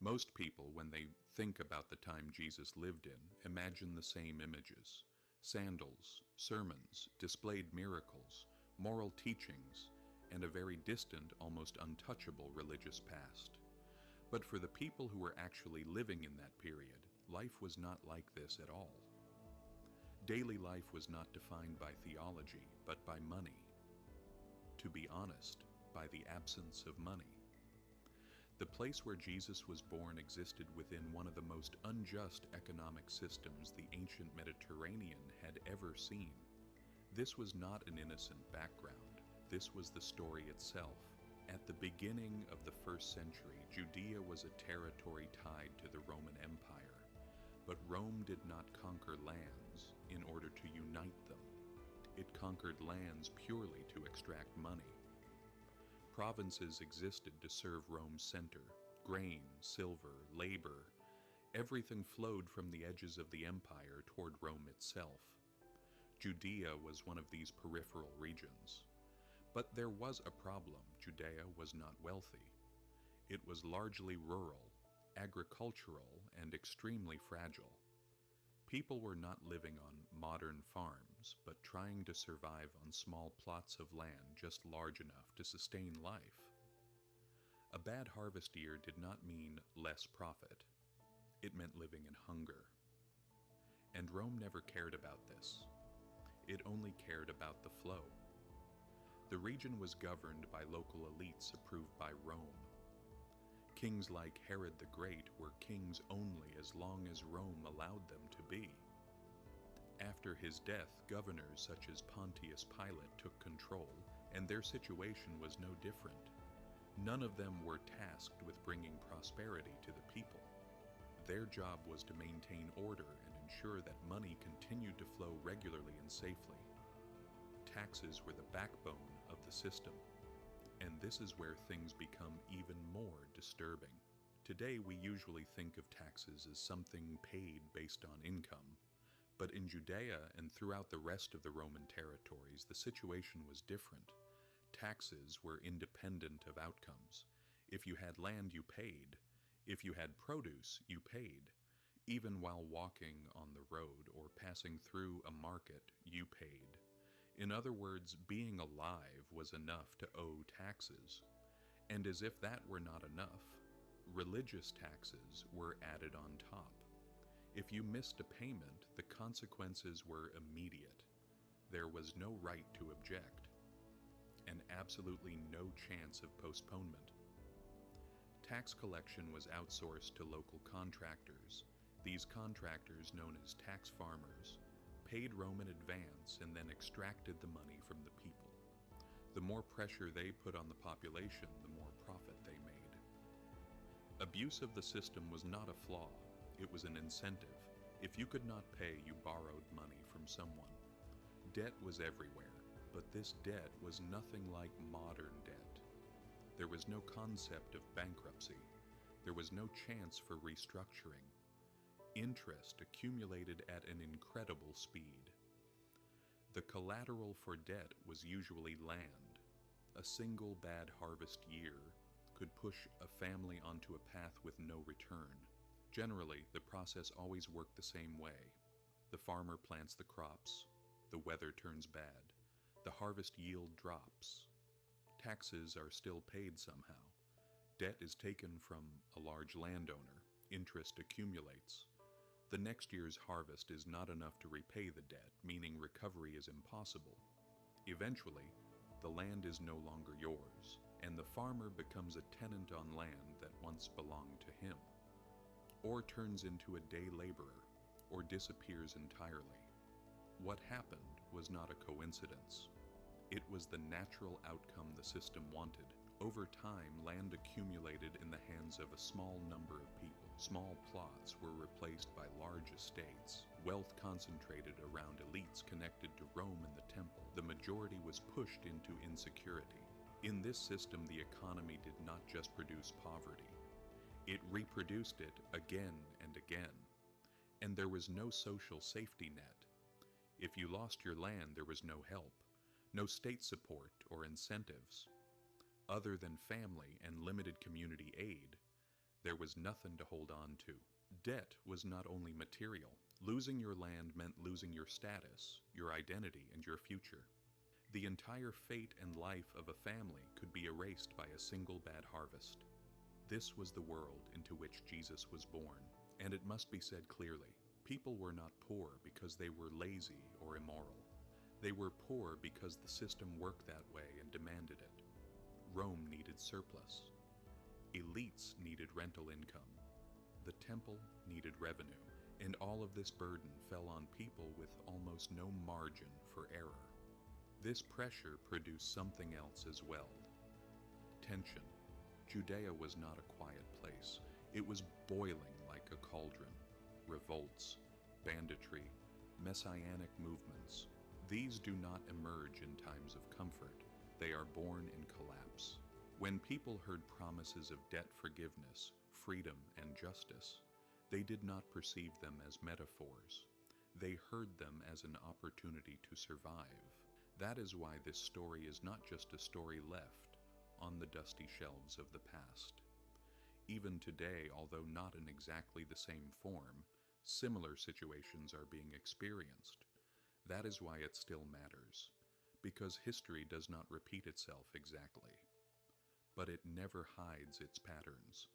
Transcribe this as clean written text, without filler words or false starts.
Most people, when they think about the time Jesus lived in, imagine the same images: sandals, sermons, displayed miracles, moral teachings, and a very distant, almost untouchable religious past. But for the people who were actually living in that period, life was not like this at all. Daily life was not defined by theology, but by money. To be honest, by the absence of money. The place where Jesus was born existed within one of the most unjust economic systems the ancient Mediterranean had ever seen. This was not an innocent background. This was the story itself. At the beginning of the 1st century, Judea was a territory tied to the Roman Empire. But Rome did not conquer lands in order to unite them. It conquered lands purely to extract money. Provinces existed to serve Rome's center: grain, silver, labor. Everything flowed from the edges of the empire toward Rome itself. Judea was one of these peripheral regions. But there was a problem. Judea was not wealthy. It was largely rural, agricultural, and extremely fragile. People were not living on modern farms, but trying to survive on small plots of land just large enough to sustain life. A bad harvest year did not mean less profit. It meant living in hunger. And Rome never cared about this. It only cared about the flow. The region was governed by local elites approved by Rome. Kings like Herod the Great were kings only as long as Rome allowed them to be. After his death, governors such as Pontius Pilate took control, and their situation was no different. None of them were tasked with bringing prosperity to the people. Their job was to maintain order and ensure that money continued to flow regularly and safely. Taxes were the backbone of the system. And this is where things become even more disturbing. Today, we usually think of taxes as something paid based on income. But in Judea and throughout the rest of the Roman territories, the situation was different. Taxes were independent of outcomes. If you had land, you paid. If you had produce, you paid. Even while walking on the road or passing through a market, you paid. In other words, being alive was enough to owe taxes. And as if that were not enough, religious taxes were added on top. If you missed a payment, the consequences were immediate. There was no right to object, and absolutely no chance of postponement. Tax collection was outsourced to local contractors. These contractors, known as tax farmers, paid Rome in advance and then extracted the money from the people. The more pressure they put on the population, the more profit they made. Abuse of the system was not a flaw, it was an incentive. If you could not pay, you borrowed money from someone. Debt was everywhere, but this debt was nothing like modern debt. There was no concept of bankruptcy. There was no chance for restructuring. Interest accumulated at an incredible speed. The collateral for debt was usually land. A single bad harvest year could push a family onto a path with no return. Generally, the process always worked the same way. The farmer plants the crops. The weather turns bad. The harvest yield drops. Taxes are still paid somehow. Debt is taken from a large landowner. Interest accumulates. The next year's harvest is not enough to repay the debt, meaning recovery is impossible. Eventually, the land is no longer yours, and the farmer becomes a tenant on land that once belonged to him, or turns into a day laborer, or disappears entirely. What happened was not a coincidence. It was the natural outcome the system wanted. Over time, land accumulated in the hands of a small number of people. Small plots were replaced by large estates. Wealth concentrated around elites connected to Rome and the temple. The majority was pushed into insecurity. In this system, the economy did not just produce poverty. It reproduced it again and again. And there was no social safety net. If you lost your land, there was no help, no state support or incentives. Other than family and limited community aid, There was nothing to hold on to. Debt was not only material. Losing your land meant losing your status, your identity, and your future. The entire fate and life of a family could be erased by a single bad harvest. This was the world into which Jesus was born, and it must be said clearly, people were not poor because they were lazy or immoral. They were poor because the system worked that way and demanded it. Rome needed surplus. Elites needed rental income. The temple needed revenue, and all of this burden fell on people with almost no margin for error. This pressure produced something else as well: tension. Judea was not a quiet place. It was boiling like a cauldron. Revolts, banditry, messianic movements. These do not emerge in times of comfort. They are born in collapse. When people heard promises of debt forgiveness, freedom, and justice, they did not perceive them as metaphors. They heard them as an opportunity to survive. That is why this story is not just a story left on the dusty shelves of the past. Even today, although not in exactly the same form, similar situations are being experienced. That is why it still matters, because history does not repeat itself exactly, but it never hides its patterns.